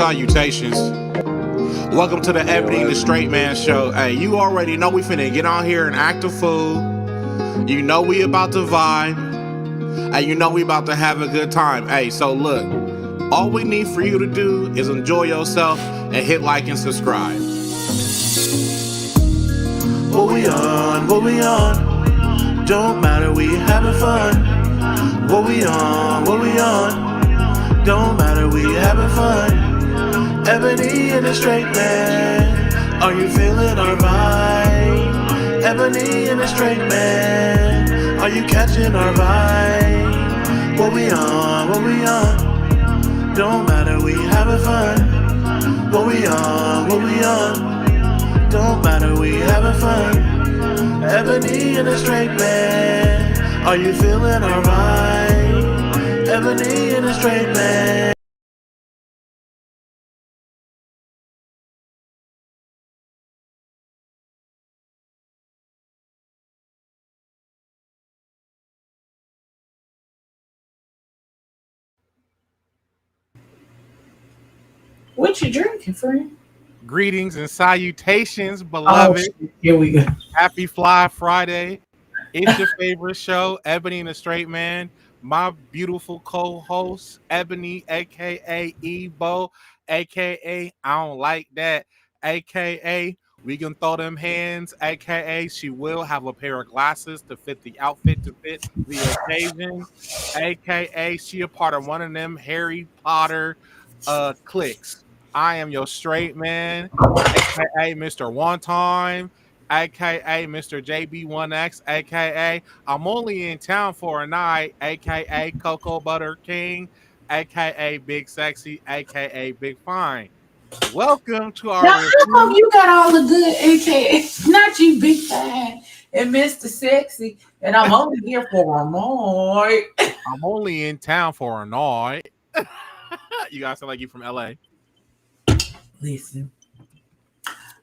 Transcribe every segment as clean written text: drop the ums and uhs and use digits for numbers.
salutations. Welcome to the Ebbie the Sraightman show. Hey, you already know we finna get on here and act a fool. You know we about to vibe. Hey, you know we about to have a good time. Hey, so look, all we need for you to do is enjoy yourself and hit like and subscribe. What we on? What we on? Don't matter, we having fun. What we on? What we on? Don't matter, we having fun. Ebony and the Sraightman, are you feeling our vibe? Ebony and the Sraightman, are you catching our vibe? What we on? What we on? Don't matter, we having fun. What we on? What we on? Don't matter, we having fun. Ebony and the Sraightman, are you feeling our vibe? Ebony and the Sraightman. What you drinking, friend? Greetings and salutations, beloved. Here we go. Happy Fly Friday. It's your favorite show, Ebony and the Sraightman. My beautiful co-host, Ebony, a.k.a. Ebo, a.k.a. I don't like that, a.k.a. we can throw them hands, a.k.a. she will have a pair of glasses to fit the outfit to fit the occasion, a.k.a. she a part of one of them Harry Potter cliques. I am your straight man, aka Mr. One Time, aka Mr. JB1X, aka I'm only in town for a night, aka Cocoa Butter King, aka Big Sexy, aka Big Fine. Welcome to our Now, how come you got all the good AKA? Not you, Big Fine and Mr. Sexy, and I'm only here for a night. I'm only in town for a night. You guys sound like you from LA. Listen,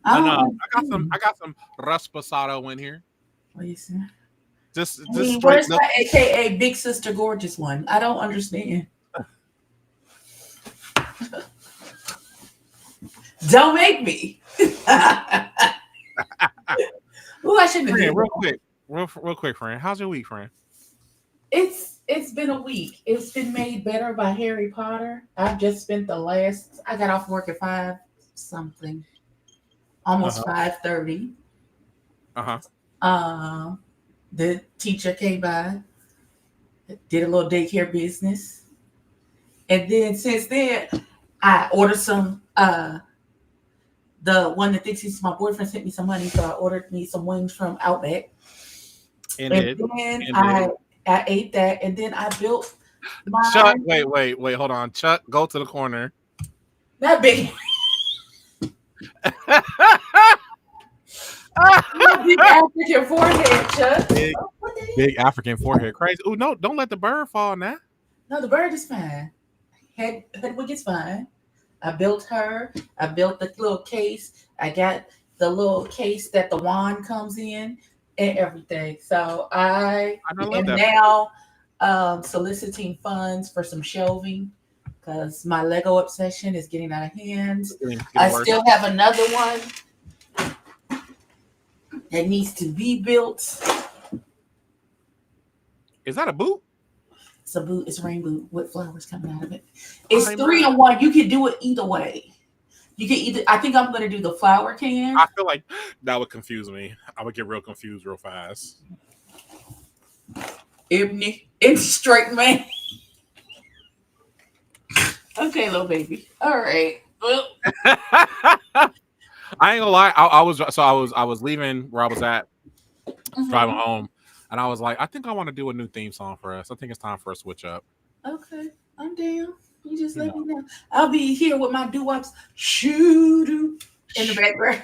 I got some Rasposado in here. Listen. Just Where's my AKA Big Sister Gorgeous one? I don't understand. Don't make me. Oh, I shouldn't have done real quick, friend. How's your week, friend? It's been a week. It's been made better by Harry Potter. I've just spent I got off work at 5 something, almost 5:30. The teacher came by, did a little daycare business, and then since then I ordered some. The one that thinks he's my boyfriend sent me some money, so I ordered me some wings from Outback. I ate that, and then I built my. Chuck, wait, hold on. Chuck, go to the corner. That big. Big African forehead, Chuck. Big African forehead. Crazy. Oh, no, don't let the bird fall now. No, the bird is fine. Hedwig is fine. I built her. I built the little case. I got the little case that the wand comes in and everything. So I am now soliciting funds for some shelving because my Lego obsession is getting out of hand. I still have another one that needs to be built. Is that a boot? It's a boot. It's a rain boot with flowers coming out of it. It's 3-in-1. You can do it either way. You can either. I think I'm going to do the flower can. I feel like that would confuse me. I would get real confused real fast. Ebony and Sraightman. Okay, little baby. All right. Well. I ain't gonna lie. I was leaving where I was at, driving home, and I was like, I think I want to do a new theme song for us. I think it's time for a switch up. Okay, I'm down. You just let me know. I'll be here with my doo-wops shoo-doo in the background.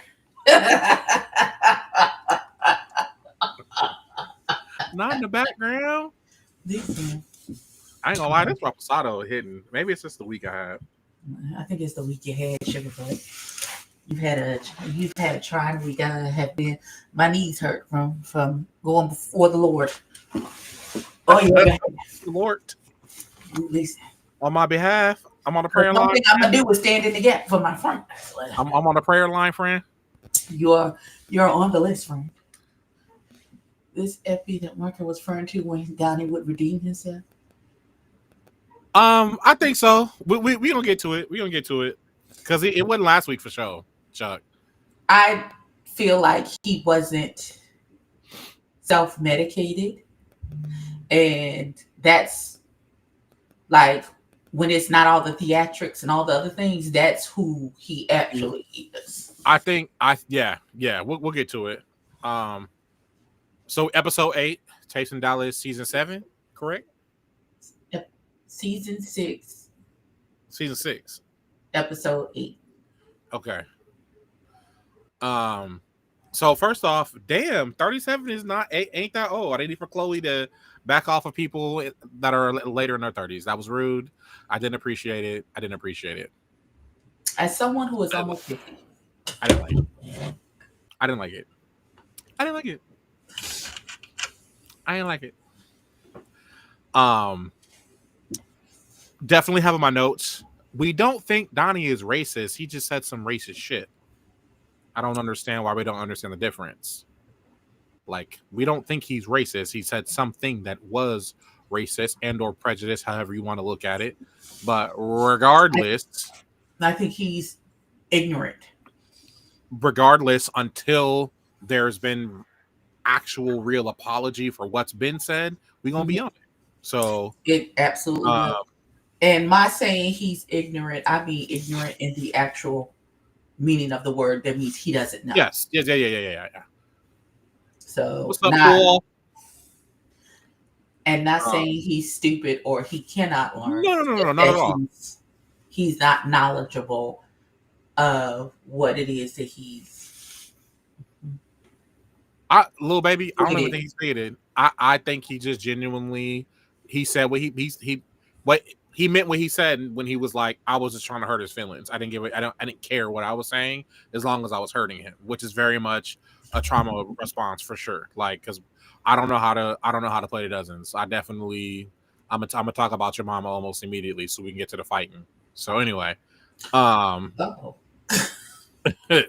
Not in the background. Listen. I ain't gonna lie, this Rasposado hitting. Maybe it's just the week I had. I think it's the week you had, sugar boy. You've had a trying week. I have been. My knees hurt from going before the Lord. Oh yeah, Lord. Listen. On my behalf, I'm on the Because prayer one line. thing I'm gonna do is stand in the gap for my friend. I'm on the prayer line, friend. You're on the list, friend. This Epi that Marker was referring to when Donnie would redeem himself. I think so. We gonna get to it. We gonna get to it because it wasn't last week for sure, Chuck. I feel like he wasn't self-medicated, and that's like when it's not all the theatrics and all the other things. That's who he actually is. I think yeah. We'll get to it. So episode 8, Chasing Dallas, season 7, correct? Yep. Season 6, Season 6. episode 8. Okay. So first off, damn, 37 is not ain't that old. I need for Chloe to back off of people that are later in their 30s. That was rude. I didn't appreciate it. As someone who is almost 50, I didn't like it. I didn't like it. Definitely having my notes. We don't think Donnie is racist. He just said some racist shit. I don't understand why we don't understand the difference. Like, we don't think he's racist. He said something that was racist and or prejudice, however you want to look at it. But regardless, I think he's ignorant. Regardless, until there's been actual real apology for what's been said, we're gonna be on it. So it absolutely will. And my saying he's ignorant, I mean ignorant in the actual meaning of the word. That means he doesn't know. Yes. Yeah. So what's up, Paul? And not saying he's stupid or he cannot learn. No, not at all. He's not knowledgeable of what it is that he's. Little baby, I don't even think he stated. I think he just genuinely he said what he meant what he said when he was like, I was just trying to hurt his feelings. I didn't care what I was saying as long as I was hurting him, which is very much a trauma response for sure. Like, because I don't know how to play the dozens. I'm gonna talk about your mama almost immediately so we can get to the fighting. So anyway,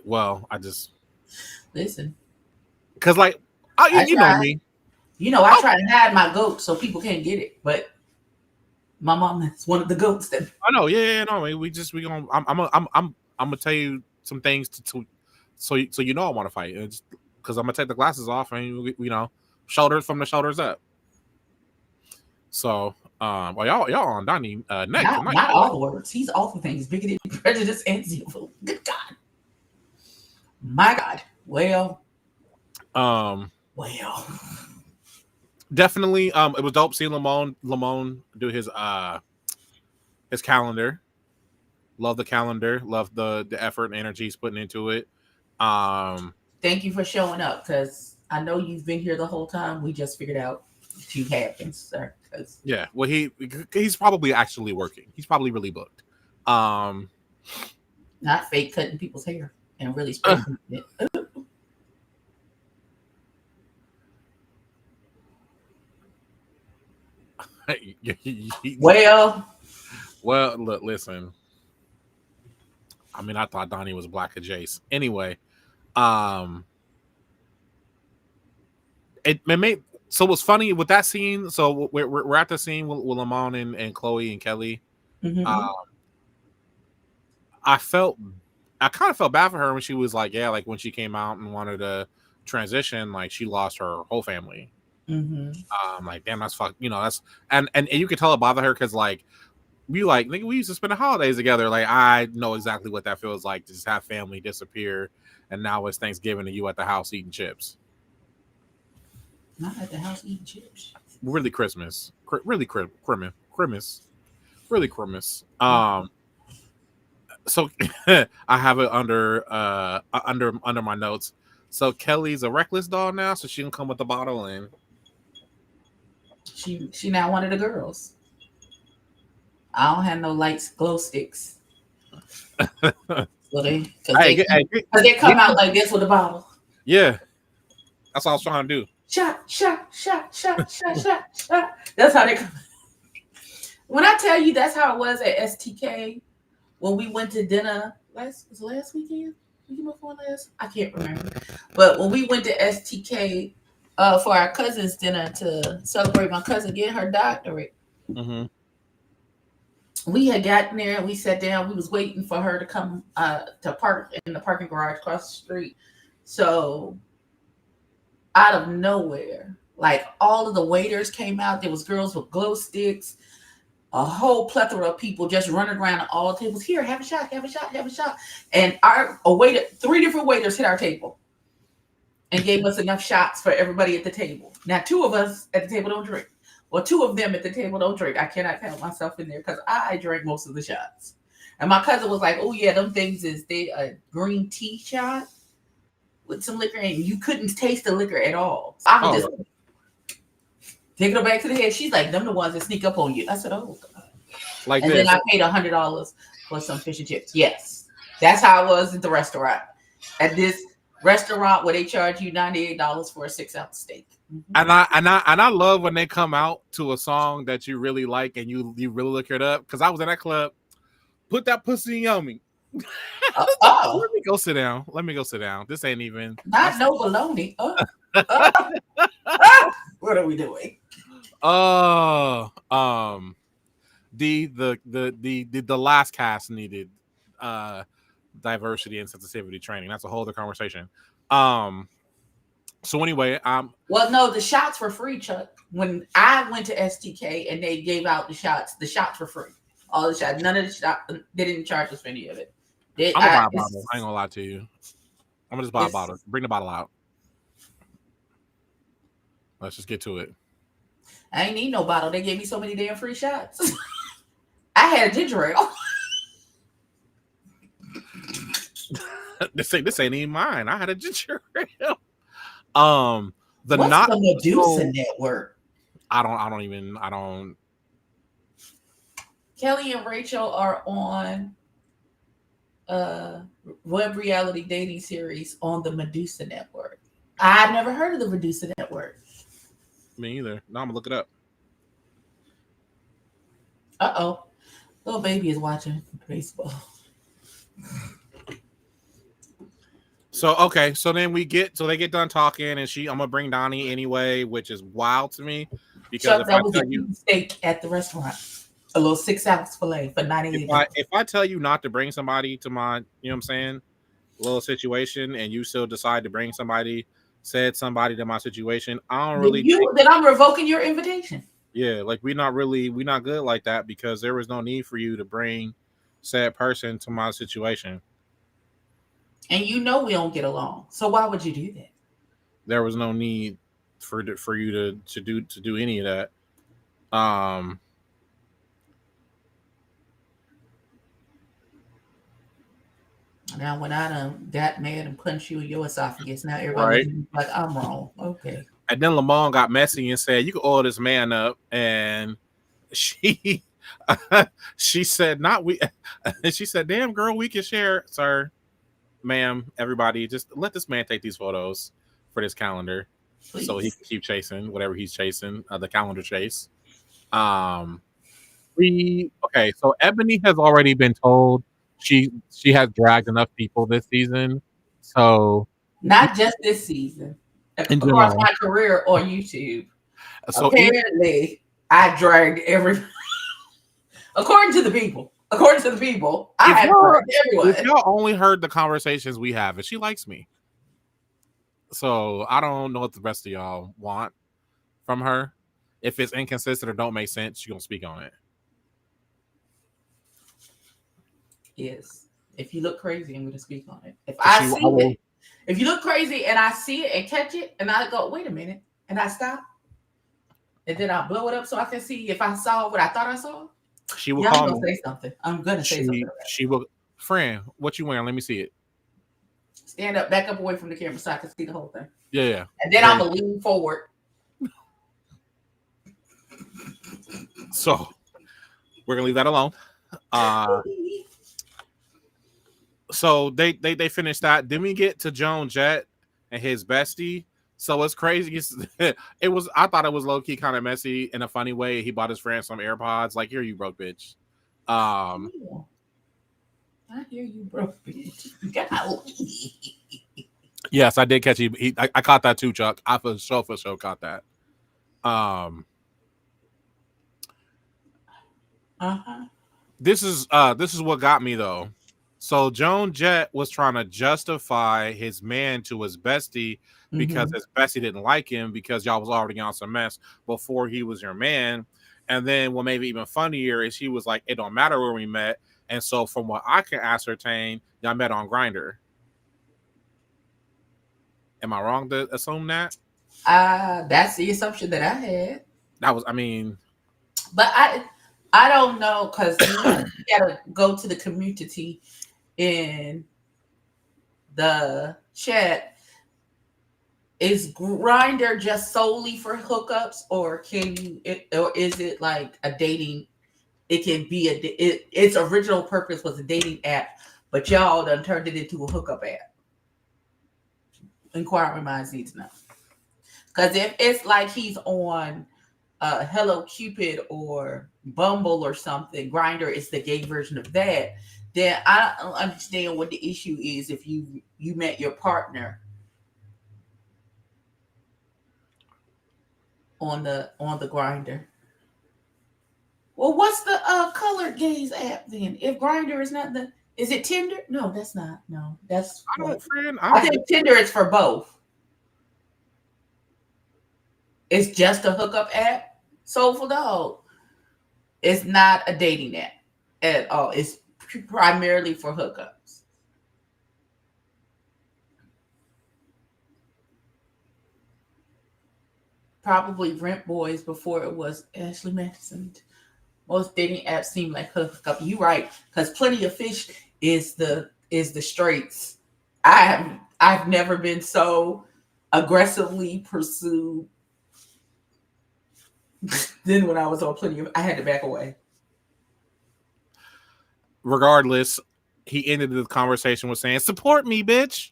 well, I just listen. Because like you know me. I try to hide my goat so people can't get it, but my mom is one of the goats that I know. Yeah, no. I'm gonna tell you some things so you know I want to fight. Because I'm gonna take the glasses off and shoulders from the shoulders up. So well y'all on Donnie next. Not all the words. He's all the things. Bigoted, prejudice, and xenophobe. Good God. My God. Well. Definitely. It was dope seeing Lamone do his calendar. Love the calendar. Love the effort and energy he's putting into it. Thank you for showing up, because I know you've been here the whole time. We just figured out you have been, sir. Yeah. Well, he's probably actually working. He's probably really booked. Not fake cutting people's hair and really spraying it. Well, look, listen. I mean, I thought Donnie was black as Jace. Anyway, it made so what's funny with that scene. So we're at the scene with Lamone and Chloe and Kelly. Mm-hmm. I kind of felt bad for her when she was like, when she came out and wanted to transition, like she lost her whole family. Mm-hmm. Like, damn, that's fuck. That's and you could tell it bothered her because like nigga, we used to spend the holidays together. Like, I know exactly what that feels like to just have family disappear, and now it's Thanksgiving and you at the house eating chips. Not at the house eating chips. Really Christmas. Really Christmas. So I have it under my notes. So Kelly's a reckless doll now, so she can come with the bottle and she now one of the girls. I don't have no lights glow sticks. So they come out like this with a bottle. Yeah. That's all I was trying to do. Shot. That's how they come. When I tell you that's how it was at STK when we went to dinner last weekend? Weekend before last? I can't remember. But when we went to STK for our cousin's dinner to celebrate my cousin getting her doctorate, Mm-hmm. we had gotten there and we sat down. We was waiting for her to come to park in the parking garage across the street. So out of nowhere, like all of the waiters came out. There was girls with glow sticks, a whole plethora of people just running around at all tables. Here, have a shot, have a shot, have a shot. And three different waiters hit our table and gave us enough shots for everybody at the table. Now, two of us at the table don't drink. Well, two of them at the table don't drink. I cannot count myself in there because I drank most of the shots. And my cousin was like, "Oh yeah, them things is a green tea shot with some liquor, and you couldn't taste the liquor at all." So I was just taking her back to the head. She's like, "Them the ones that sneak up on you." I said, "Oh God." Like and this. Then I paid $100 for some fish and chips. Yes, that's how it was at the restaurant. At this restaurant where they charge you $98 for a 6-ounce steak. Mm-hmm. And I love when they come out to a song that you really like and you really look it up. Because I was in that club. Put that pussy on me. Let me go sit down. This ain't even not no baloney. What are we doing? The last cast needed diversity and sensitivity training. That's a whole other conversation. So anyway, well, no, the shots were free, Chuck. When I went to STK and they gave out the shots were free. All the shots, none of the shots, they didn't charge us for any of it. I'm gonna buy a bottle. I ain't gonna lie to you. I'm gonna just buy a bottle. Bring the bottle out. Let's just get to it. I ain't need no bottle. They gave me so many damn free shots. I had a ginger ale. This ain't even mine. I had a ginger ale. What's the Medusa network? I don't. Kelly and Rachel are on web reality dating series on the Medusa network. I've never heard of the Medusa network. Me either. Now I'm gonna look it up. Uh-oh. Little baby is watching baseball. So then they get done talking, and I'm gonna bring Donnie anyway, which is wild to me because that was a steak at the restaurant, a little 6-ounce fillet for $98. If I tell you not to bring somebody to my, you know what I'm saying, little situation, and you still decide to bring somebody to my situation, I don't really. Then I'm revoking your invitation. Yeah, like we're not good like that because there was no need for you to bring said person to my situation. And we don't get along. So why would you do that? There was no need for you to do any of that. Now when I done got mad and punched you in your esophagus, now everybody's like I'm wrong. Okay. And then Lamont got messy and said, "You can oil this man up," and she said, "Not we." And she said, "Damn girl, we can share, sir." Ma'am, everybody, just let this man take these photos for this calendar. Please. So he can keep chasing whatever he's chasing, the calendar chase. So Ebony has already been told she has dragged enough people this season. So not just this season. Across my career on YouTube. So apparently I dragged every according to the people, I have dragged everyone. If y'all only heard the conversations we have, and she likes me. So I don't know what the rest of y'all want from her. If it's inconsistent or don't make sense, she's gonna speak on it. Yes. If you look crazy, I'm gonna speak on it. If you look crazy and I see it and catch it, and I go, wait a minute, and I stop, and then I blow it up so I can see if I saw what I thought I saw. She will call me. I'm gonna say something. She will. Friend, what you wearing? Let me see it. Stand up, back up away from the camera so I can see the whole thing. Yeah. And then I'm gonna lean forward. So we're gonna leave that alone. So they finished that. Then we get to Joan Jett and his bestie So it's crazy. It was. I thought it was low key kind of messy in a funny way. He bought his friend some AirPods. Like, here you broke bitch. Cool. I hear you, bro. Golly. Yes, I did catch you. I caught that too, Chuck. I for sure caught that. Uh-huh. This is what got me though. So Joan Jett was trying to justify his man to his bestie because his bestie didn't like him because y'all was already on some mess before he was your man. And then what made it even funnier is he was like, it don't matter where we met. And so from what I can ascertain, y'all met on Grindr. Am I wrong to assume that? That's the assumption that I had. That was, I mean, but I don't know because you gotta go to the community in the chat. Is Grindr just solely for hookups, or or is it like a dating? It can be its original purpose was a dating app, but y'all done turned it into a hookup app. Inquiring minds need to know. Because if it's like he's on Hello Cupid or Bumble or something, Grindr is the gay version of that, then I don't understand what the issue is if you met your partner on the Grindr. Well, what's the colored gays app then? If Grindr is not is it Tinder? No, that's not. No, that's I think Tinder is for both. It's just a hookup app. Soulful Dog. It's not a dating app at all. It's primarily for hookups. Probably Rent Boys before it was Ashley Madison. Most dating apps seem like hookup. You right, because Plenty of Fish is the straights. I've never been so aggressively pursued. Then when I was on Plenty of, I had to back away. Regardless, he ended the conversation with saying, "Support me, bitch."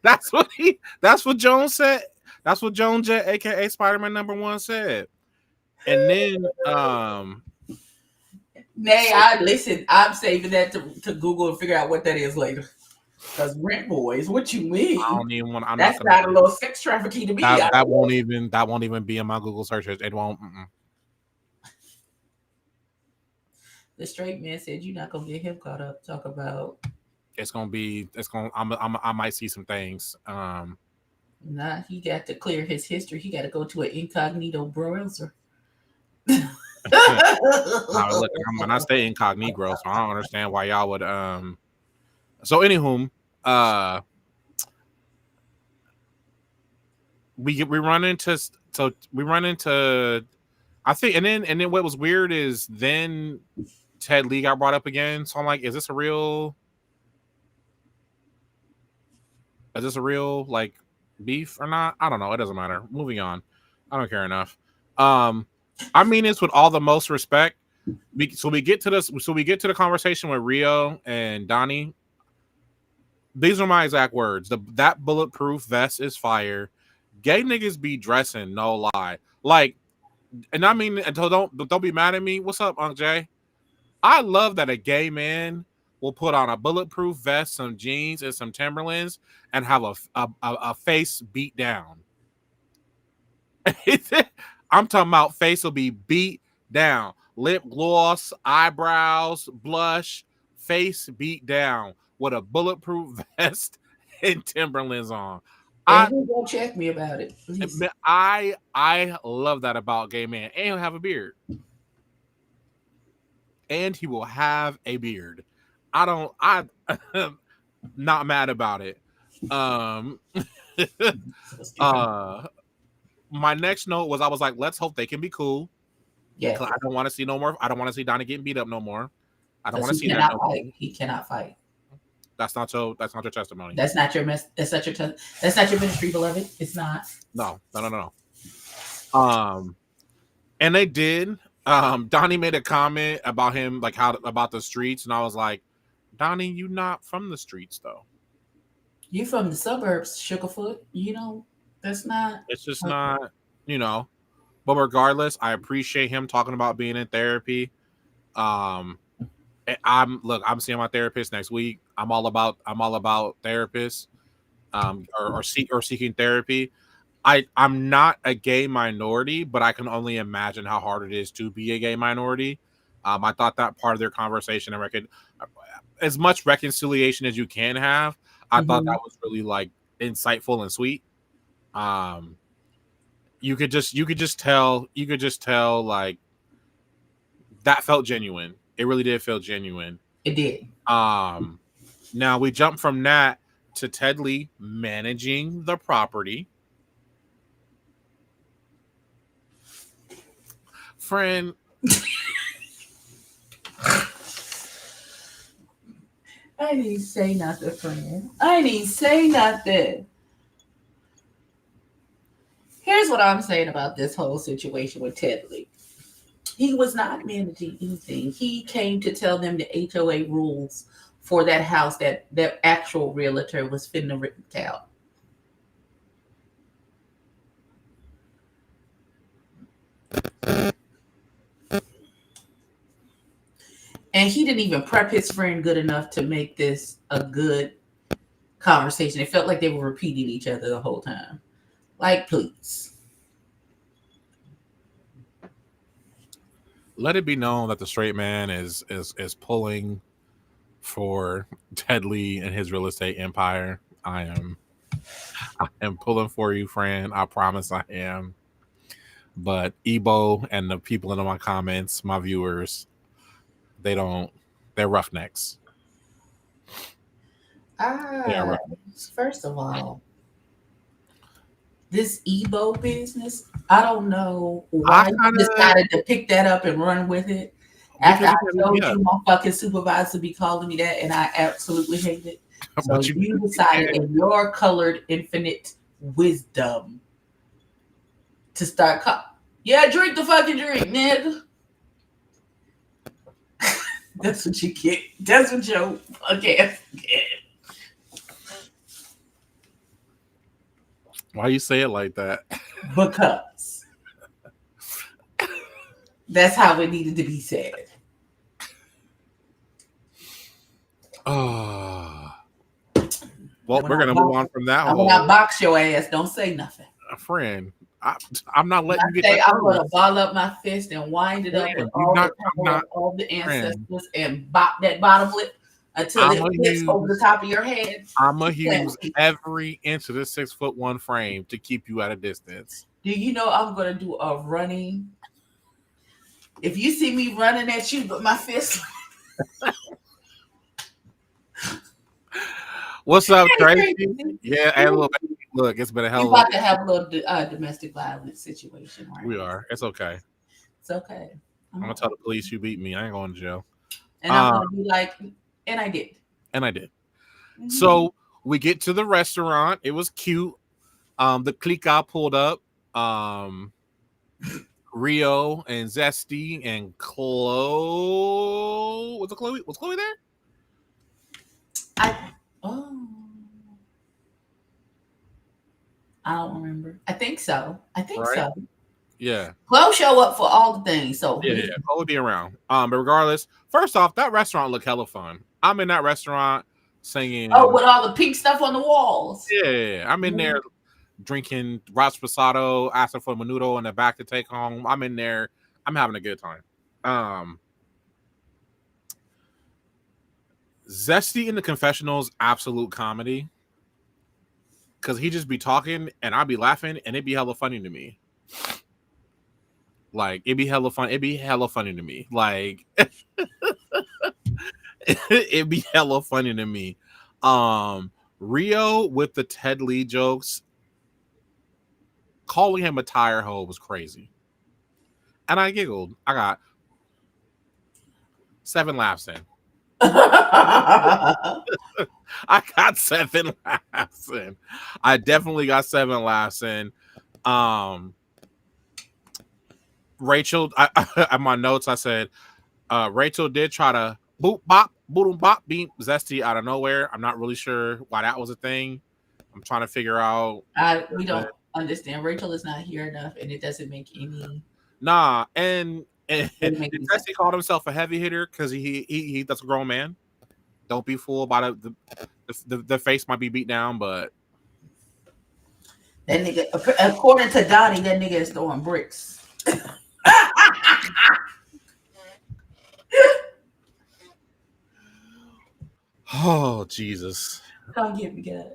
That's what Joan said. That's what Joan Jett, aka Spider-Man #1, said. And then I'm saving that to Google and figure out what that is later. Because Rent Boys, what you mean? I don't even want. That's not a little sex trafficking to me. That won't even be in my Google searches. It won't. The straight man said you're not gonna get him caught up. Talk about. I might see some things. Nah, he got to clear his history. He got to go to an incognito browser. Look, when I stay incognito, so I don't understand why y'all would. So anywho, we run into I think, and then what was weird is then Ted Lee got brought up again. So I'm like, is this a real like beef or not? I don't know. It doesn't matter. Moving on. I don't care enough. I mean this with all the most respect. So we get to the conversation with Rio and Donnie. These are my exact words. That bulletproof vest is fire. Gay niggas be dressing, no lie. Like, and I mean, don't be mad at me. What's up, Unc Jay? I love that a gay man will put on a bulletproof vest, some jeans, and some Timberlands, and have a face beat down. I'm talking about face will be beat down. Lip gloss, eyebrows, blush, face beat down with a bulletproof vest and Timberlands on. And he won't check me about it. Please. I love that about gay man. And he'll have a beard. And he will have a beard. I'm not mad about it. My next note was I was like, let's hope they can be cool. Yeah. I don't want to see no more. I don't want to see Donnie getting beat up no more. I don't want to see that. No more. He cannot fight. That's not your testimony. That's not your that's not your ministry, beloved. It's not. No. And they did. Donnie made a comment about him, like about the streets, and I was like, Donnie, you not from the streets though. You from the suburbs, Sugarfoot. You know, that's not It's just like not, you know. But regardless, I appreciate him talking about being in therapy. Um, I'm seeing my therapist next week. I'm all about therapists. Or seeking therapy. I'm not a gay minority, but I can only imagine how hard it is to be a gay minority. I thought that part of their conversation and as much reconciliation as you can have, I thought Mhm. that was really like insightful and sweet. Um, you could just tell like that felt genuine. It really did feel genuine. It did. Um, Now we jump from that to Ted Lee managing the property. Friend, I didn't even say nothing, friend. I didn't even say nothing. Here's what I'm saying about this whole situation with Ted Lee. He was not managing anything. He came to tell them the HOA rules for that house that the actual realtor was finna rent out. And he didn't even prep his friend good enough to make this a good conversation. It felt like they were repeating each other the whole time. Like, please. let it be known that the straight man is pulling for Ted Lee and his real estate empire. I am pulling for you, friend. I promise I am. But Ebo and the people in my comments, my viewers, they don't. They're roughnecks. They are Ah, roughnecks. first of all, this Ebo business, I don't know I why kind you of decided to pick that up and run with it. After because I you can't beat me told up, you my fucking supervisor be calling me that and I absolutely hate it. So but you you decided can't. in your colored infinite wisdom to start yeah, drink the fucking drink, nigga. That's what you get. That's what your fucking ass get. Why you say it like that? Because that's how it needed to be said. Oh, I well, went we're out gonna move box. on from that I went out whole box your ass. Don't say nothing. friend. I, I'm not When letting you I get say that I'm gonna close. ball up my fist and wind it up with Friend, you all the not. I'm power of not. all the Friend, ancestors and bop that bottom lip until I'm it a flips over the use. top of your head. I'm a Keep playing use with me. every inch of the 6'1" frame to keep you at a distance. Do you know I'm gonna do a running? If you see me running at you with my fist, What's up, Tracy? crazy. Yeah, hey, look, it's been a We hell of a about to week. have a little domestic violence situation right We now. are. It's okay. It's okay. I'm I'm gonna okay. tell the police you beat me. I ain't going to jail. And I'm Um, gonna be like, and I did. and I did. Hmm. So we get to the restaurant. It was cute. The clique pulled up. Um, Rio and Zesty and Chloe. Was it Chloe? Was Chloe there? I oh, I don't remember. I think so. I think Right. so. Yeah. Chloe show up for all the things. So Yeah. Chloe be around. But regardless, first off, that restaurant looked hella fun. I'm in that restaurant oh, singing. with all the pink stuff on the walls. Yeah. I'm in there drinking Rasposado, asking for menudo in the back to take home. I'm in there. I'm having a good time. Um, Zesty in the confessionals, absolute comedy. Cause he just be talking and I'd be laughing and it'd be hella funny to me. Like it'd be hella fun. It'd be hella funny to me. Like it'd be hella funny to me. Rio with the Ted Lee jokes, calling him a tire hole was crazy. And I giggled. I got 7 laughs in. I got 7 laughs in. I definitely got 7 laughs in. Rachel, in my notes, I said, Rachel did try to boop Boom Bop beat Zesty out of nowhere. I'm not really sure why that was a thing. I'm trying to figure out. We don't understand. Rachel is not here enough, and it doesn't make any. Nah, and Doesn't make any sense. Zesty called himself a heavy hitter because he that's a grown man. Don't be fooled by the face might be beat down, but That nigga, according to Donnie, that nigga is throwing bricks. oh Jesus, Come get me, God.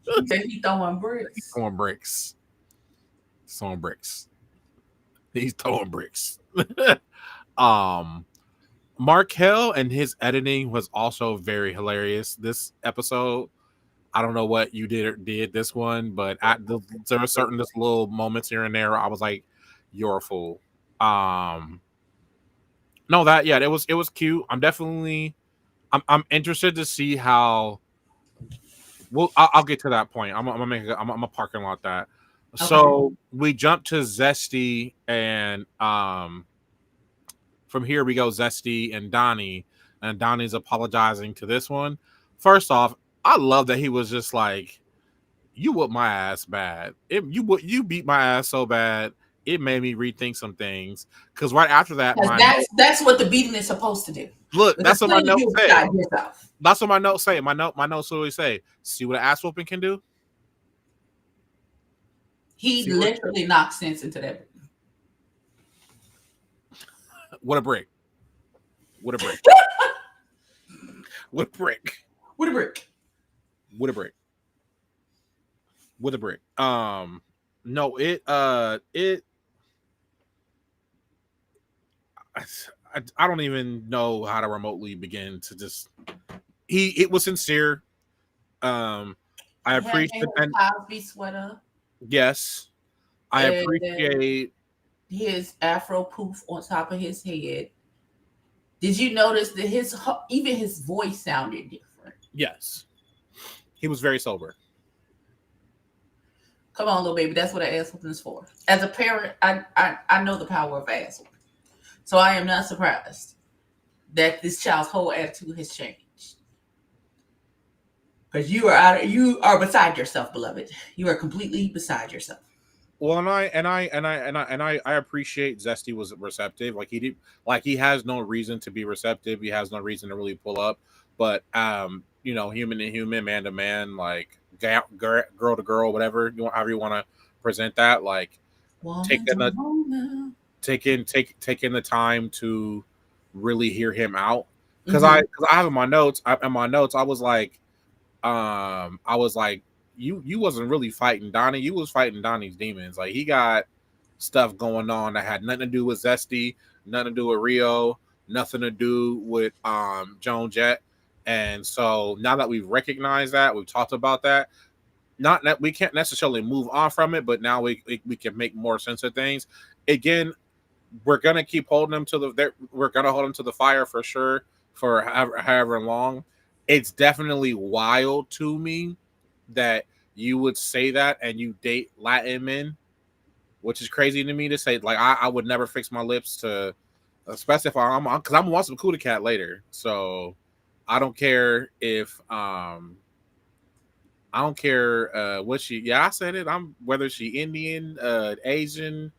He said he throwing bricks. throwing bricks, throwing bricks. He's throwing bricks. Markel and his editing was also very hilarious this episode. I don't know what you did this one, but there were certain just little moments here and there. I was like, "You're a fool." No, it was cute. I'm interested to see how. Well, I'll get to that point. I'm a parking lot that. Okay. So we jump to Zesty and from here we go Zesty and Donnie's apologizing to this one. First off, I love that he was just like, "You whooped my ass bad. You beat my ass so bad, it made me rethink some things." Because right after that, that's what the beating is supposed to do. Look, that's what my notes say. That's what my notes say. My notes always say, "See what an ass whooping can do." He literally knocked sense into that. What a brick! What a brick! What a brick! What a brick! With a brick. With a brick. No, I don't even know how to remotely begin to just. It was sincere. I appreciate Cosby sweater. Yes, I appreciate his afro poof on top of his head. Did you notice that even his voice sounded different? Yes. He was very sober. Come on, little baby. That's what an ass whooping is for. As a parent, I know the power of ass whooping. So I am not surprised that this child's whole attitude has changed. Because you are beside yourself, beloved. You are completely beside yourself. Well, and I appreciate Zesty was receptive. He has no reason to be receptive. He has no reason to really pull up. But human to human, man to man, like girl to girl, whatever however you want to present that, like taking the time to really hear him out. Because I have in my notes. I was like, you wasn't really fighting Donnie. You was fighting Donnie's demons. Like, he got stuff going on that had nothing to do with Zesty, nothing to do with Rio, nothing to do with Joan Jett. And so now that we've recognized that, we've talked about that, not that we can't necessarily move on from it, but now we can make more sense of things. Again, we're gonna keep holding them we're gonna hold them to the fire for sure for however long. It's definitely wild to me that you would say that and you date Latin men, which is crazy to me to say. Like, I would never fix my lips to, especially if because I'm gonna want some Cuda Cat later. So I don't care if I don't care what she. Yeah, I said it. Whether she Indian, Asian,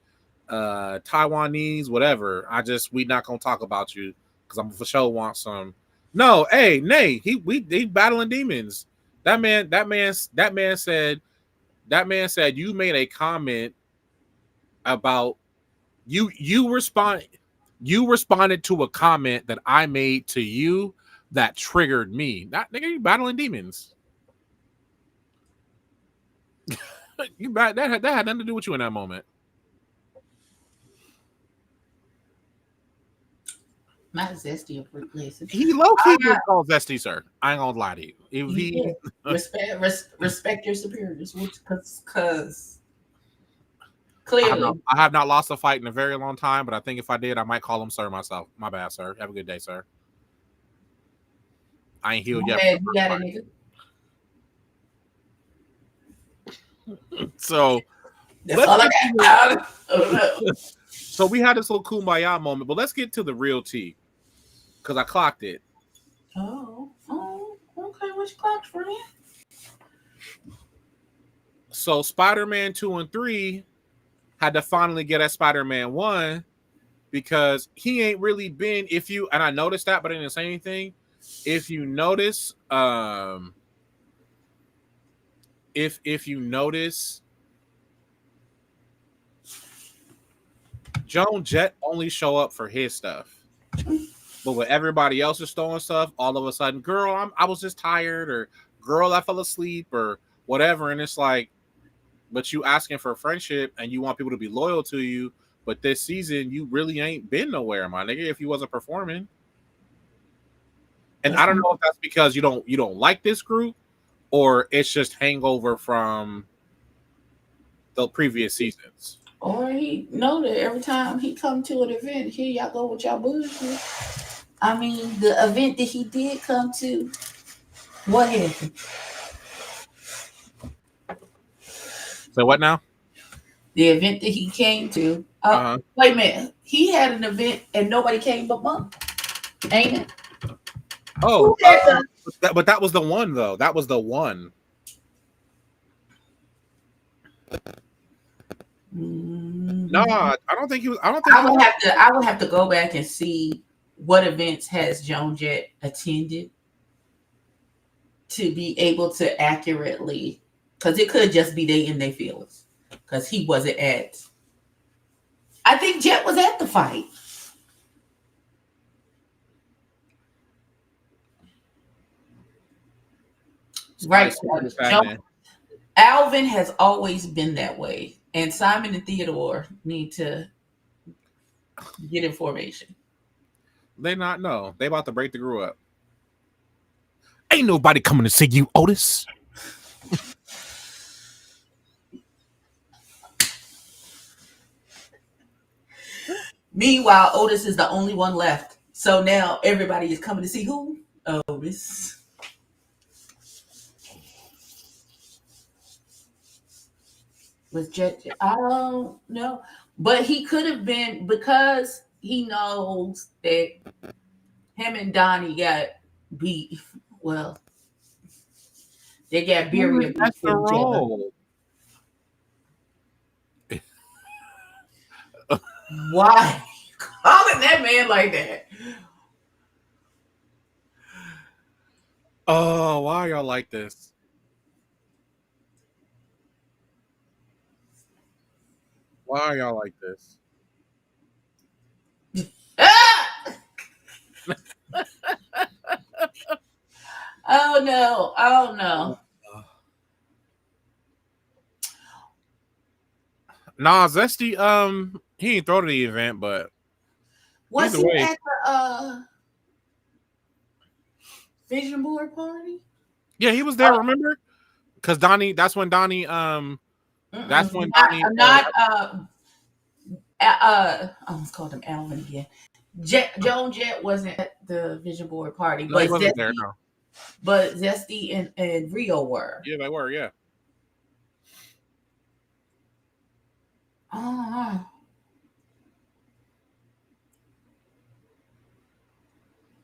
Taiwanese, whatever. We not gonna talk about you because I'm for sure want some. No, hey, nay, he battling demons. That man said you made a comment about you responded to a comment that I made to you that triggered me. That nigga, you battling demons. that had nothing to do with you in that moment. Not Zesty. Listen. He low-key called Zesty, sir. I ain't gonna lie to you. Respect your superiors, because clearly I have not lost a fight in a very long time, but I think if I did, I might call him sir myself. My bad, sir. Have a good day, sir. I ain't healed yet. You got a nigga. So that's all I got. So we had this little kumbaya moment, but let's get to the real tea. because I clocked it. Oh, okay. Which clock's for me? So Spider-Man 2 and 3 had to finally get at Spider-Man 1 because he ain't really been, and I noticed that, but I didn't say anything. If you notice, if you notice, Joan Jett only show up for his stuff. But when everybody else is throwing stuff, all of a sudden, girl, I was just tired, or girl, I fell asleep, or whatever. And it's like, but you asking for friendship and you want people to be loyal to you. But this season, you really ain't been nowhere, my nigga, if you wasn't performing. And I don't know if that's because you don't like this group, or it's just hangover from the previous seasons. Or he know that every time he come to an event, here y'all go with y'all bullshit. I mean, the event that he did come to, what happened? So what now? The event that he came to. Wait a minute. He had an event and nobody came but Mom. Ain't it? Oh, but that was the one though. That was the one. No, I don't think he was. I don't think I would have to go back and see what events has Joan Jett attended to be able to accurately, because it could just be they in their feelings, because he wasn't at. I think Jett was at the fight. Right. Alvin has always been that way. And Simon and Theodore need to get information. They not know. They about to break the groove up. Ain't nobody coming to see you, Otis. Meanwhile, Otis is the only one left. So now everybody is coming to see who? Otis. Was Jet? I don't know, but he could have been, because he knows that him and Donnie got beat. Well, they got buried. That's the role. Why calling that man like that? Oh, why are y'all like this? Why are y'all like this? Oh no. Nah, Zesty, he didn't throw to the event, but was he at the vision board party? Yeah, he was there, remember? Because Donnie, that's when Donnie I almost called him Alvin again. Joan Jett wasn't at the vision board party, but Zesty, there, no. But Zesty and Rio were. Yeah, they were, yeah.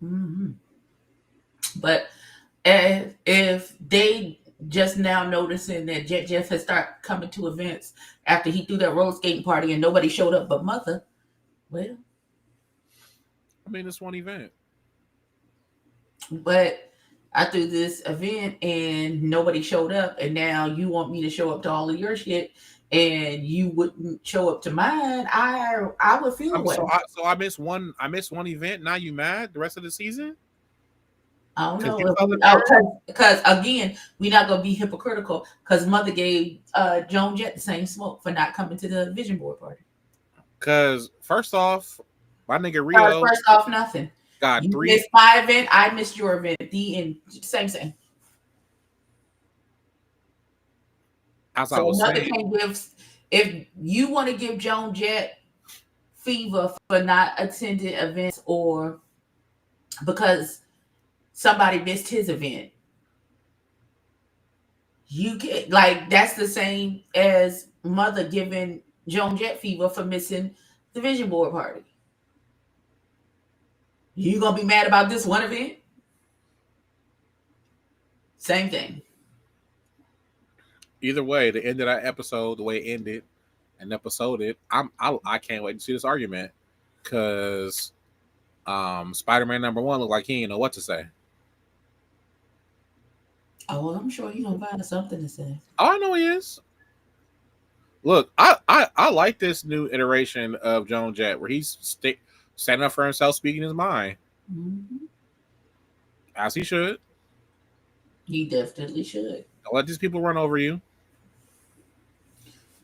Mm-hmm. But if they just now noticing that Jet Jeff has started coming to events after he threw that roller skating party and nobody showed up but Mother, well, I mean, it's one event. But I threw this event and nobody showed up, and now you want me to show up to all of your shit and you wouldn't show up to mine. I would feel away. So I missed one event. Now you mad the rest of the season? I don't know. Because again, we're not gonna be hypocritical, because Mother gave Joan Jett the same smoke for not coming to the vision board party. Because first off, my nigga Rio. First off, nothing. Got you 3. Missed my event. I missed your event. The end. Same. As I was saying, can give, if you want to give Joan Jett fever for not attending events, or because somebody missed his event, you get, like, that's the same as Mother giving Joan Jett fever for missing the vision board party. You gonna be mad about this one event? Same thing. Either way, the end of that episode, the way it ended, and episoded, I can't wait to see this argument because Spider-Man #1 looked like he didn't know what to say. Oh, well, I'm sure he's gonna find something to say. Oh, I know he is. Look, I like this new iteration of Joan Jett where he's standing up for himself, speaking his mind, Mm-hmm. as he should. He definitely should. Don't let these people run over you.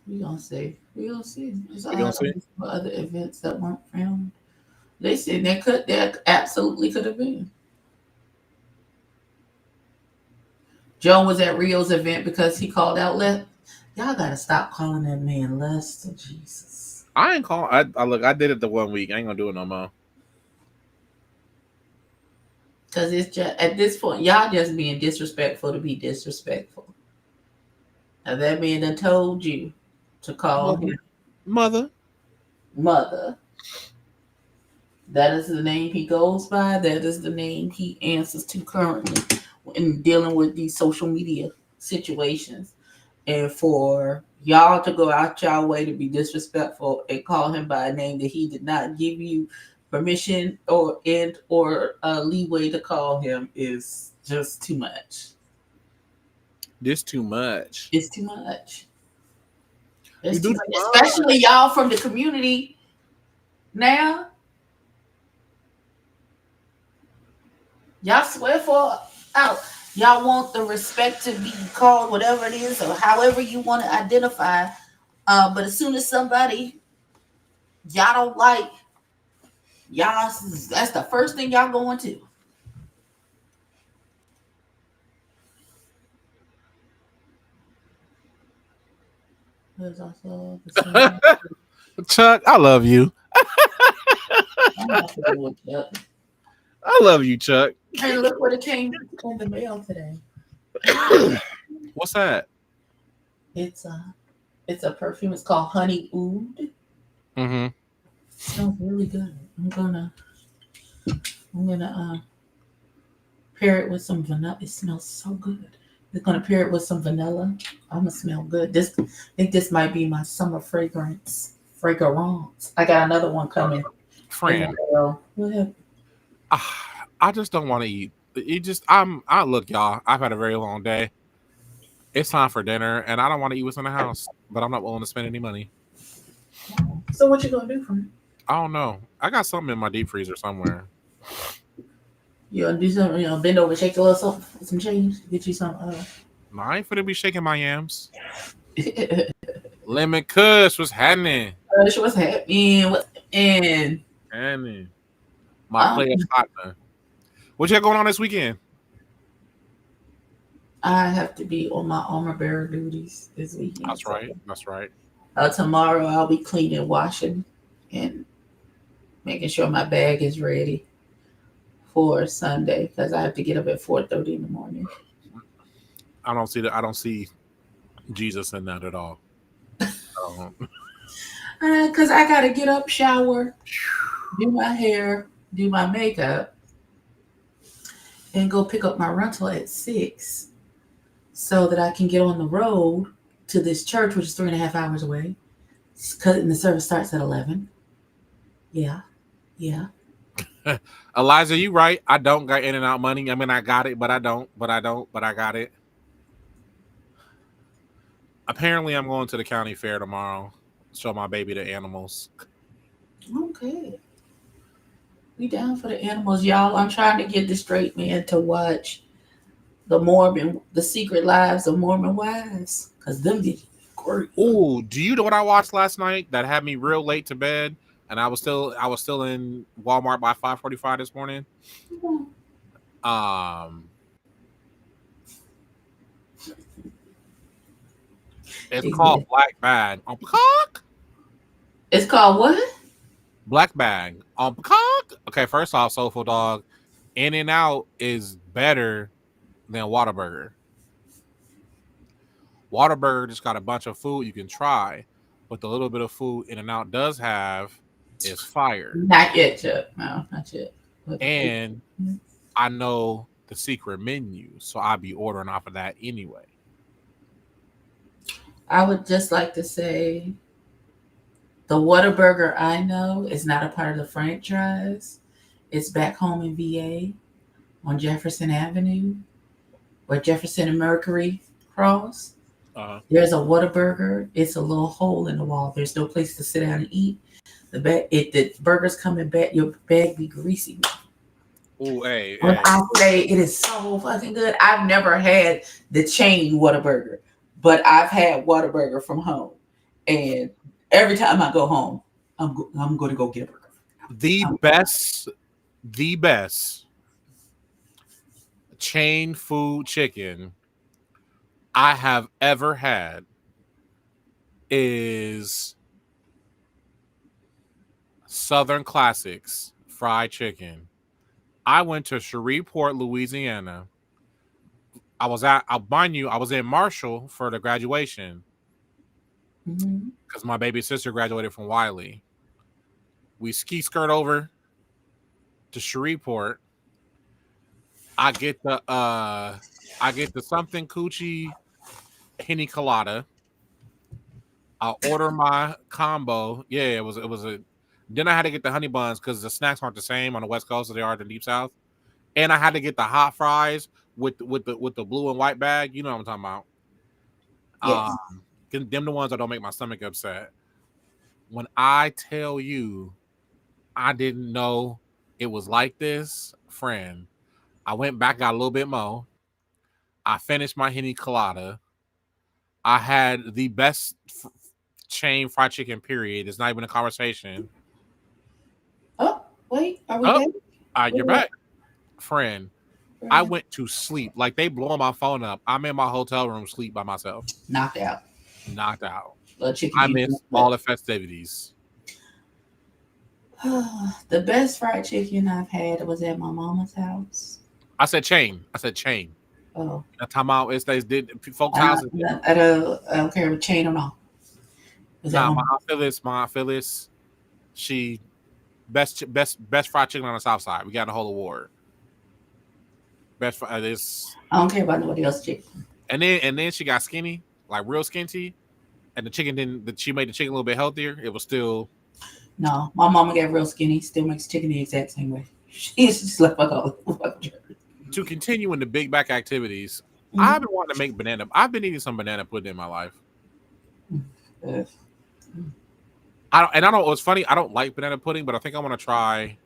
We gonna see. We gonna see. There's You gonna see? other events that weren't filmed. They said they absolutely could have been. Joan was at Rio's event because he called out Lester. Y'all gotta stop calling that man Lester. Jesus. I ain't call. I look. I did it the 1 week. I ain't gonna do it no more. Cause it's just at this point, y'all just being disrespectful to be disrespectful. Now that man done told you to call him Mother. That is the name he goes by. That is the name he answers to currently in dealing with these social media situations. And for y'all to go out y'all way to be disrespectful and call him by a name that he did not give you permission or leeway to call him is just too much. This too much. It's too much. You do too much. Especially y'all from the community now. Y'all swear for out. Y'all want the respect to be called whatever it is or however you want to identify. But as soon as somebody y'all don't like, y'all, that's the first thing y'all going to. Chuck, I love you. I love you, Chuck. And look what it came in the mail today. What's that? It's a perfume. It's called Honey Oud. Mm-hmm. It smells really good. I'm gonna pair it with some vanilla. It smells so good. It's gonna pair it with some vanilla. I'm gonna smell good. I think this might be my summer fragrance. I got another one coming. Friend. What I just don't want to eat. I look, y'all. I've had a very long day. It's time for dinner, and I don't want to eat what's in the house, but I'm not willing to spend any money. So what you gonna do for me? I don't know. I got something in my deep freezer somewhere. You gonna do something? You know, bend over, shake a little something, some change, get you some. No, I ain't finna be shaking my yams. Lemon Kush, what's happening? What's happening? Happening. My player partner. What you got going on this weekend? I have to be on my armor bearer duties this weekend. That's right. That's right. Tomorrow I'll be cleaning, washing, and making sure my bag is ready for Sunday because I have to get up at 4:30 in the morning. I don't see Jesus in that at all. Because I gotta get up, shower, do my hair, do my makeup, and go pick up my rental at 6 so that I can get on the road to this church, which is 3.5 hours away. And the service starts at 11. Yeah. Eliza, you right. I don't got in and out money. I mean, I got it, but I don't. But I got it. Apparently, I'm going to the county fair tomorrow. Show my baby the animals. Okay. We down for the animals, y'all. I'm trying to get the Sraightman to watch the Secret Lives of Mormon Wives. Because them be great. Oh, do you know what I watched last night that had me real late to bed? And I was still in Walmart by 5:45 this morning. It's called Black Bag on Peacock. It's called what? Black Bag on Peacock. Okay, first off, Soulful Dog, In-N-Out is better than Whataburger. Whataburger just got a bunch of food you can try, but the little bit of food In-N-Out does have is fire. Not yet, Chuck. No, not yet. and I know the secret menu, so I'll be ordering off of that anyway. I would just like to say the Whataburger I know is not a part of the franchise. It's back home in VA on Jefferson Avenue, where Jefferson and Mercury cross. Uh, There's a Whataburger. It's a little hole in the wall. There's no place to sit down and eat. The burgers come in bag. Your bag be greasy. oh, hey, When hey. I say it is so fucking good, I've never had the chain Whataburger, but I've had Whataburger from home, and every time I go home, I'm going to go get a burger. The Um, best, the best chain food chicken I have ever had is Southern Classics fried chicken. I went to Shreveport, Louisiana. I'll mind you, I was in Marshall for the graduation mhm. because my baby sister graduated from Wiley. We ski skirt over to Shreveport. I get the something coochie henny colada. I'll order my combo. Yeah, it was a. Then I had to get the honey buns because the snacks aren't the same on the West Coast as they are in the Deep South. And I had to get the hot fries with the blue and white bag. You know what I'm talking about. Yes. Them the ones that don't make my stomach upset. When I tell you, I didn't know it was like this, friend. I went back, got a little bit more. I finished my henny colada. I had the best chain fried chicken. Period. It's not even a conversation. Oh, wait. Are we Oh, back? you're back, friend. I went to sleep. Like they blowing my phone up. I'm in my hotel room, sleep by myself, Knocked out. knocked out. Little chicken. I missed all the festivities. The best fried chicken I've had was at my mama's house. I said chain. I said chain. Oh, That time out, it's they did folks' I houses. don't care if chain or not. Was that Nah, one? my Aunt Phyllis, she best fried chicken on the South Side. We got a whole award. Best fried this, I don't care about nobody else's chicken. and then she got skinny, like real skinty, and the chicken didn't. She made the chicken a little bit healthier. It was still. No, my mama got real skinny. Still makes chicken the exact same way. She's just like fuck all. To continue in the big back activities, Mhm. I've been wanting to make banana. I've been eating some banana pudding in my life. I don't know what's funny. I don't like banana pudding, but I think I want to try.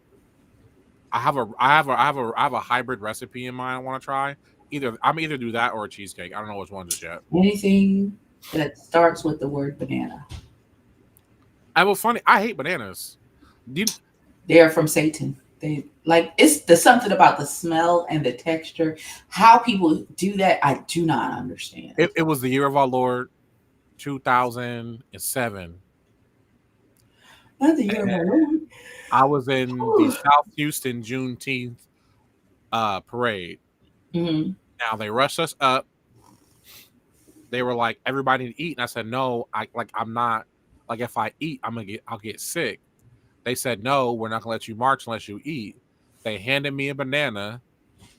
I have a hybrid recipe in mind. I want to try either do that or a cheesecake. I don't know which one just yet. Anything that starts with the word banana. And what's funny, I hate bananas. They're from Satan. They like there's something about the smell and the texture. How people do that, I do not understand. It was the year of our Lord, 2007. Not the year of our Lord. I was in the South Houston Juneteenth parade. Mm-hmm. Now they rushed us up. They were like, everybody to eat, and I said, no, I'm not. Like if I eat, I'll get sick. They said, no, we're not gonna let you march unless you eat. They handed me a banana,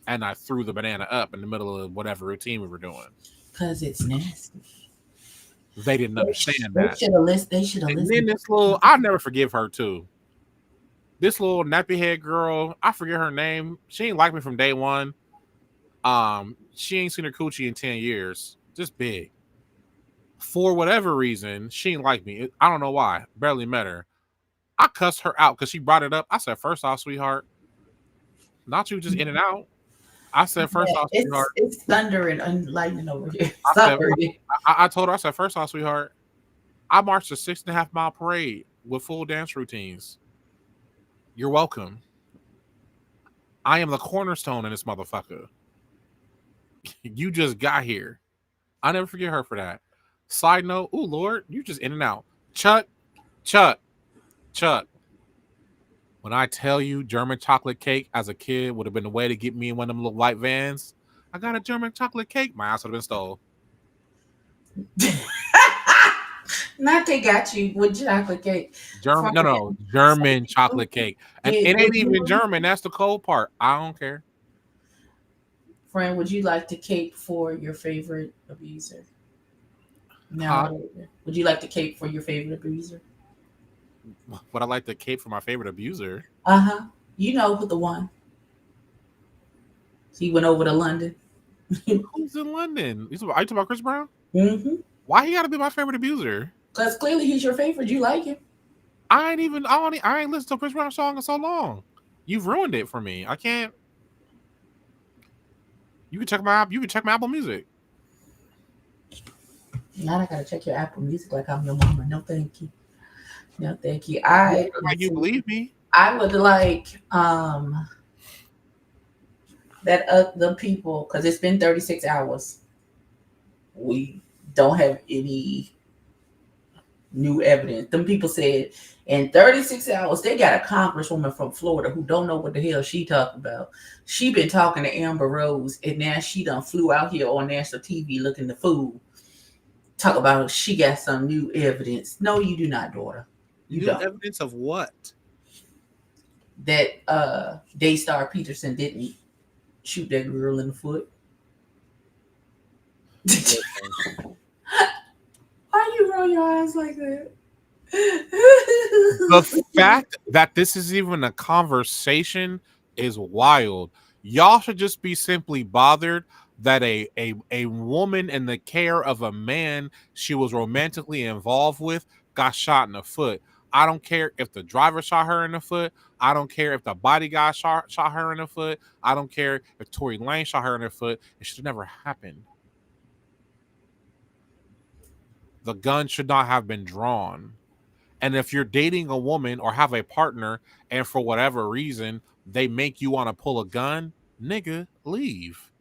and I threw the banana up in the middle of whatever routine we were doing. Because it's nasty. They didn't understand They that. should have listened. And then this I'll never forgive her too. This little nappy head girl, I forget her name. She ain't like me from day one. She ain't seen her coochie in 10 years. Just big. For whatever reason, she ain't like me. I don't know why. Barely met her. I cussed her out because she brought it up. I said, first off, sweetheart, not you just in and out. I said, first off, sweetheart. It's thunder and lightning over here. I told her, I said, first off, sweetheart, I marched a 6.5 mile parade with full dance routines. You're welcome. I am the cornerstone in this motherfucker. You just got here. I never forget her for that. Side note, oh Lord, you just in and out. Chuck. When I tell you German chocolate cake as a kid would have been the way to get me in one of them little white vans, I got a German chocolate cake. My ass would have been stole. Not they got you with chocolate cake. German, Friend, no, no, so German chocolate cake, and did it would ain't even you German. That's the cold part. I don't care. friend, would you like to cape for your favorite abuser? Now Huh? or later. Would you like to cape for your favorite abuser? Would I like the cape for my favorite abuser? Uh-huh. You know who the one. He went over to London. Who's in London? Are you talking about Chris Brown? Mm-hmm. Why he got to be my favorite abuser? Because clearly he's your favorite. You like him. I ain't listened to a Chris Brown song in so long. You've ruined it for me. I can't. You can check my Apple Music. Now I gotta check your Apple Music like I'm your mama. No, thank you. No, thank you. You I acting like let's you see. believe me. I would like that the people because it's been 36 hours. We don't have any new evidence. Them people said in 36 hours they got a congresswoman from Florida who don't know what the hell she talking about. She been talking to Amber Rose and now she done flew out here on national TV looking the fool. Talk about she got some new evidence. No, you do not, daughter. You New don't. evidence of what? That Daystar Peterson didn't shoot that girl in the foot. Why you roll your eyes like that? The fact that this is even a conversation is wild. Y'all should just be simply bothered that a woman in the care of a man she was romantically involved with got shot in the foot. I don't care if the driver shot her in the foot. I don't care if the bodyguard shot her in the foot. I don't care if Tory Lane shot her in the foot. It should have never happened. The gun should not have been drawn. And if you're dating a woman or have a partner and for whatever reason they make you want to pull a gun, nigga, leave.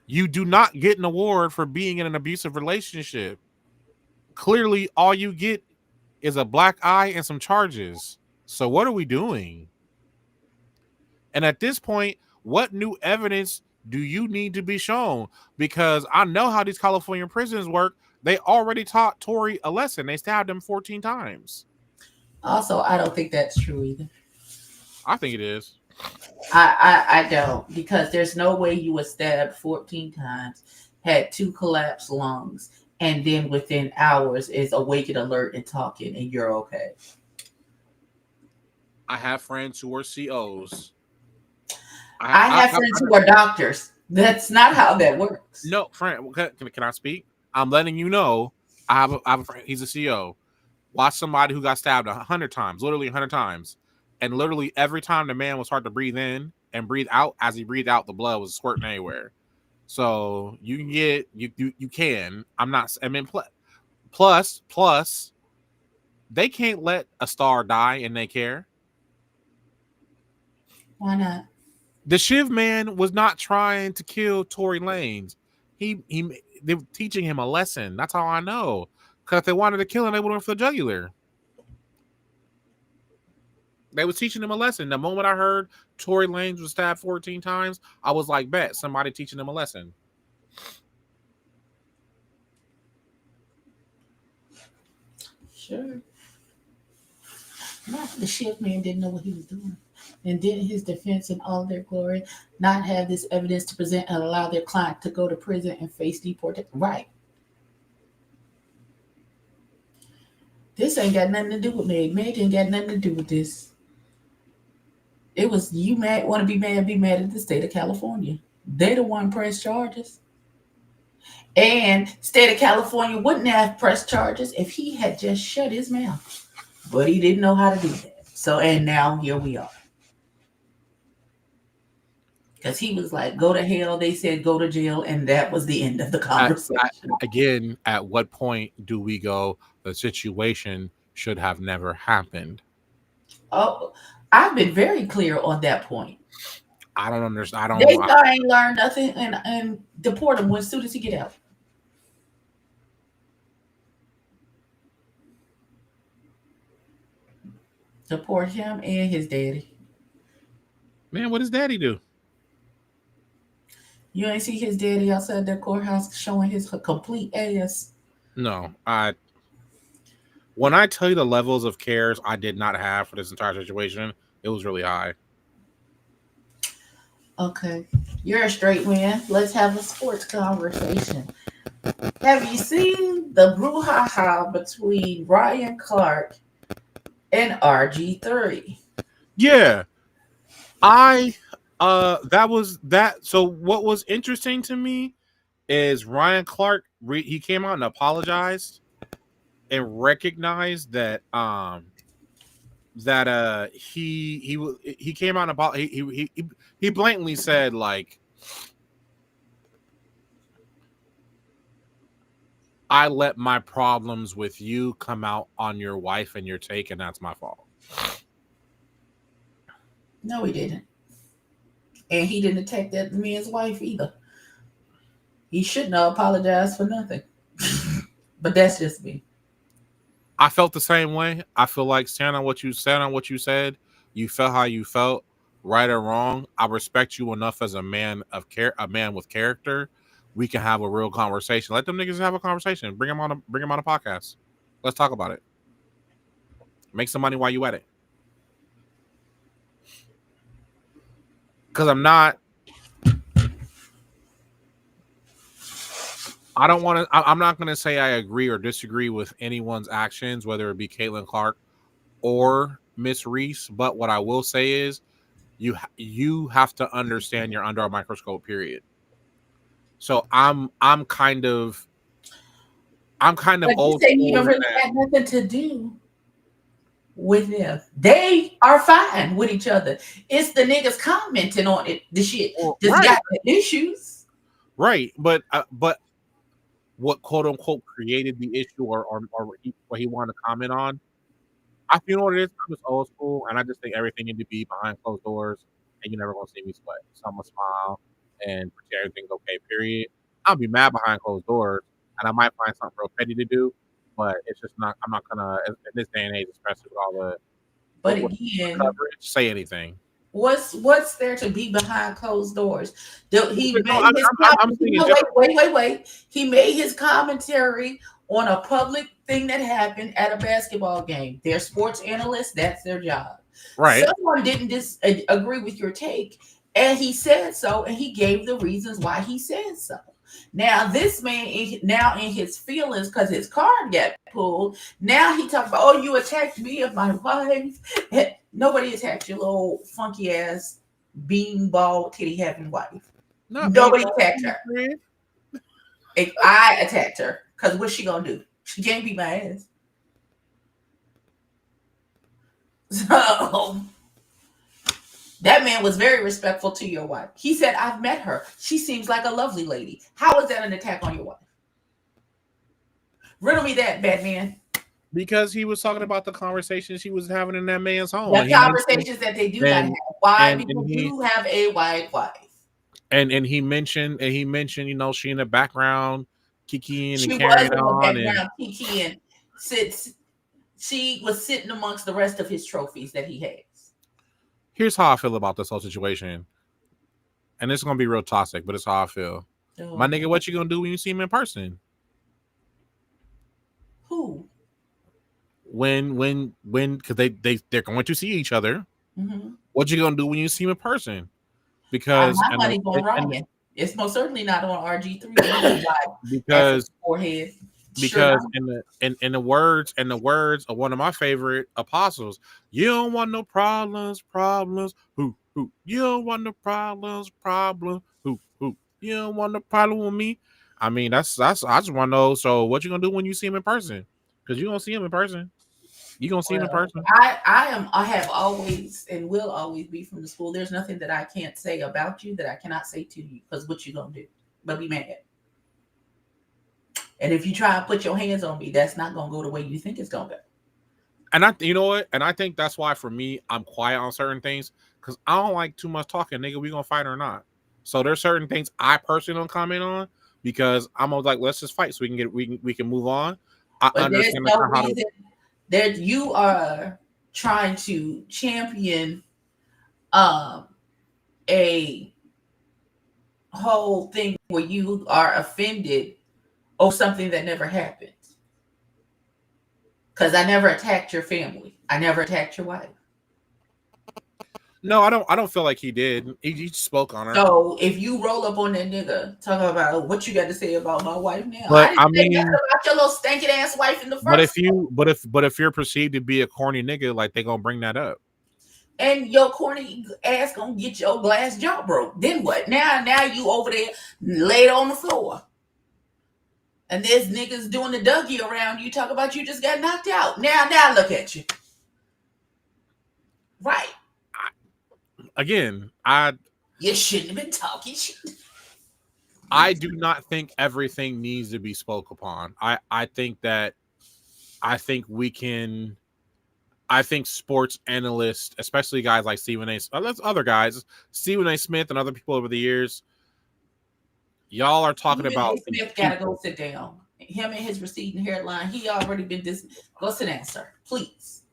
You do not get an award for being in an abusive relationship. Clearly, all you get is a black eye and some charges. So what are we doing? And at this point, what new evidence do you need to be shown? Because I know how these California prisons work. They already taught Tory a lesson. They stabbed him 14 times. Also, I don't think that's true either. I think it is. I don't because there's no way you were stabbed 14 times, had two collapsed lungs, and then within hours is awake and alert and talking, and you're okay. I have friends who are COs. I have friends who are doctors. That's not how that works. No, friend. Can I speak? I'm letting you know. I have a friend. He's a CO. Watch somebody who got stabbed 100 times, literally 100 times, and literally every time the man was hard to breathe in and breathe out. As he breathed out, the blood was squirting everywhere. So you can get you can. I'm not. I mean, plus, they can't let a star die and they care. Why not? The Shiv man was not trying to kill Tory Lanez. They were teaching him a lesson. That's how I know. Because if they wanted to kill him, they would have went for the jugular. They was teaching him a lesson. The moment I heard Tory Lanez was stabbed 14 times, I was like, bet, somebody teaching him a lesson. Sure. Not the shift man didn't know what he was doing. And didn't his defense in all their glory not have this evidence to present and allow their client to go to prison and face deportation? Right. This ain't got nothing to do with Meg. Meg ain't got nothing to do with this. It was you mad want to be mad at the state of California. They the one pressed charges. And state of California wouldn't have pressed charges if he had just shut his mouth. But he didn't know how to do that. So and now here we are. Because he was like, go to hell. They said go to jail. And that was the end of the conversation. Again, at what point do we go, the situation should have never happened? Oh, I've been very clear on that point. I don't understand. They thought I ain't learned nothing and deport him as soon as he get out. Deport him and his daddy. Man, what does daddy do? You ain't see his daddy outside that courthouse showing his complete ass. No, when I tell you the levels of cares I did not have for this entire situation, it was really high. Okay, you're a straight man. Let's have a sports conversation. Have you seen the brouhaha between Ryan Clark and RG3? Yeah, I that was that. So what was interesting to me is Ryan Clark. He came out and apologized and recognized that he came out and he blatantly said like, I let my problems with you come out on your wife and your take, and that's my fault. No, he didn't. And he didn't attack that man's wife either. He shouldn't have apologized for nothing. But that's just me. I felt the same way. I feel like stand on what you said, on what you said. You felt how you felt, right or wrong. I respect you enough as a man of a man with character. We can have a real conversation. Let them niggas have a conversation. Bring them on a podcast. Let's talk about it. Make some money while you at it. Because I'm not going to say I agree or disagree with anyone's actions, whether it be Caitlin Clark or Miss Reese. But what I will say is you have to understand you're under a microscope, period. So I'm kind of But you old say you school don't in really that. have nothing to do with them. They are fine with each other. It's the niggas commenting on it. The shit Well, just right, got the issues. right. But what quote unquote created the issue or what he wanted to comment on, you know what it is? I'm just old school, and I just think everything need to be behind closed doors, and you're never gonna see me sweat. So I'm gonna smile and pretend everything's okay. Period. I'll be mad behind closed doors, and I might find something real petty to do, but it's just not. I'm not gonna in this day and age, especially with all the But with again, coverage, say anything. what's there to be behind closed doors? He No, made his I'm saying in no, general. wait. He made his commentary on a public thing that happened at a basketball game. They're sports analysts, that's their job. Right. Someone didn't agree with your take, and he said so, and he gave the reasons why he said so. Now this man now in his feelings because his card got pulled. Now he talks about, oh, you attacked me of my wife. Nobody attacked your little funky ass beanball titty having wife. Not me. Nobody attacked her. If I attacked her, because what's she gonna do? She can't beat my ass. So that man was very respectful to your wife. He said, I've met her. She seems like a lovely lady. How is that an attack on your wife? Riddle me that, Batman. Because he was talking about the conversations he was having in that man's home. The conversations that they do not have. Why? Because you have a white wife. And he mentioned you know, she in the background kikiing She and carrying was in the on background kikiing. She was sitting amongst the rest of his trophies that he has. Here's how I feel about this whole situation. And it's gonna be real toxic, but it's how I feel. Oh, my nigga, what you gonna do when you see him in person? Who? When because they're going to see each other. Mm-hmm. What you gonna do when you see him in person? Because my money's on Ryan. It's most certainly not on RG3 because forehead. Because in the words of one of my favorite apostles, you don't want no problems. Who? You don't want no problems. Who? You don't want no problem with me. I mean, that's I just want to know. So, what you gonna do when you see him in person? Because you gonna see him in person. You gonna see him in person. I have always and will always be from the school. There's nothing that I can't say about you that I cannot say to you. Because what you gonna do? But be mad. And if you try and put your hands on me, that's not gonna go the way you think it's gonna go. And you know what? And I think that's why for me, I'm quiet on certain things because I don't like too much talking, nigga. We gonna fight or not? So there's certain things I personally don't comment on because I'm always like, let's just fight so we can move on. But understand there's no reason that you are trying to champion a whole thing where you are offended over something that never happened. Because I never attacked your family. I never attacked your wife. No, I don't. I don't feel like he did. He spoke on her. So if you roll up on that nigga, talk about what you got to say about my wife now. But I I didn't say nothing mean, about your little stinking ass wife in the but first if you, but if you're perceived to be a corny nigga, like they gonna bring that up. and your corny ass gonna get your glass jaw broke. Then what? Now you over there laid on the floor. And there's niggas doing the Dougie around you. Talk about you just got knocked out. Now look at you. Right. Again, You shouldn't have been talking shit. I do not think everything needs to be spoke upon. I think that we can. I think sports analysts, especially guys like Stephen A. That's other guys, Stephen A. Smith and other people over the years, y'all are talking Stephen about. A. Smith gotta go sit down. Him and his receding hairline, he already been Go sit down, sir, please.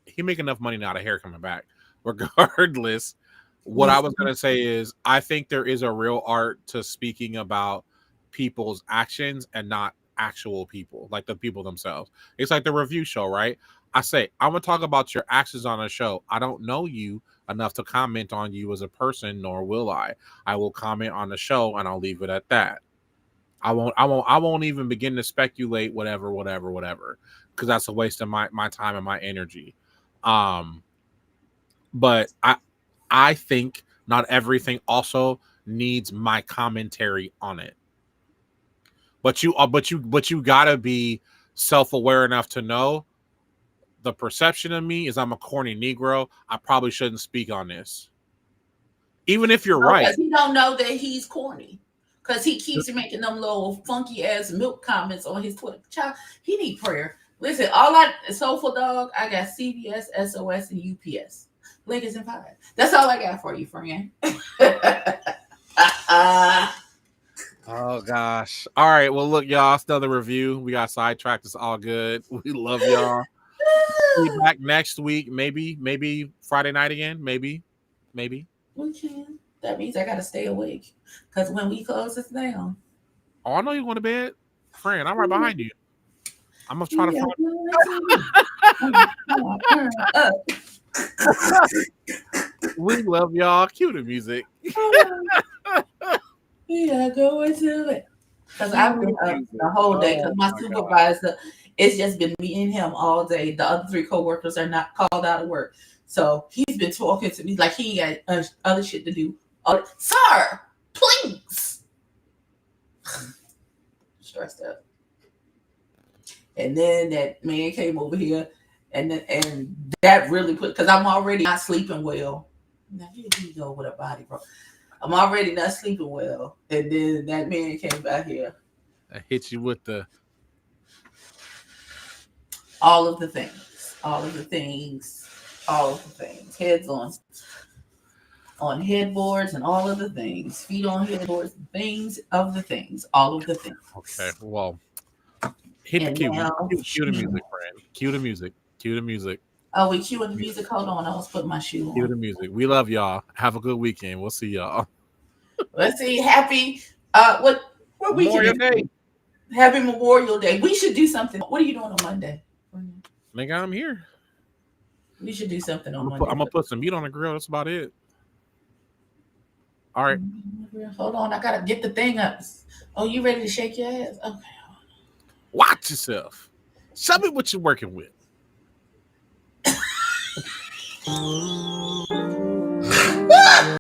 He make enough money now to hair coming back. Regardless, what I was gonna say is I think there is a real art to speaking about people's actions and not actual people, like the people themselves. It's like the review show, right? I say, I'm gonna talk about your actions on a show. I don't know you enough to comment on you as a person, nor will I. I will comment on the show and I'll leave it at that. I won't even begin to speculate whatever, because that's a waste of my time and my energy. But I think not everything also needs my commentary on it. But you gotta be self-aware enough to know the perception of me is I'm a corny Negro. I probably shouldn't speak on this. Even if you're right. Because he don't know that he's corny. Because he keeps making them little funky ass milk comments on his Twitter. Child, he need prayer. Listen, Soulful Dog, I got CVS, SOS, and UPS. Link is in 5. That's all I got for you, friend. Oh gosh. All right. Well, look, y'all. It's another review. We got sidetracked. It's all good. We love y'all. Be back next week. Maybe Friday night again. Maybe. We can. That means I gotta stay awake. Because when we close this down. Oh, I know you're going to bed. Friend, I'm right behind you. I'm gonna try to find. We love y'all. Cue the music. Yeah, go into it. Because I've been up the whole day. Because my supervisor, it's just been me and him all day. The other 3 coworkers are not called out of work. So he's been talking to me like he ain't got other shit to do. Sir, please. Stressed out. And then that man came over here, and that really because I'm already not sleeping well. Now here you go with a body, bro. I'm already not sleeping well, and then that man came back here. I hit you with all of the things, heads on headboards and all of the things, feet on headboards, things of the things, all of the things. Okay, well. Hit the cue. Cue the music, friend. Cue the music. Oh, we cueing the music. Hold on, I was putting my shoe on. Cue the music. We love y'all. Have a good weekend. We'll see y'all. Let's see. Happy what weekend? Day. Happy Memorial Day. We should do something. What are you doing on Monday? Nigga, I'm here. We should do something on Monday. I'm gonna put some meat on the grill. That's about it. All right. Hold on, I gotta get the thing up. Oh, you ready to shake your ass? Okay. Watch yourself. Show me what you're working with.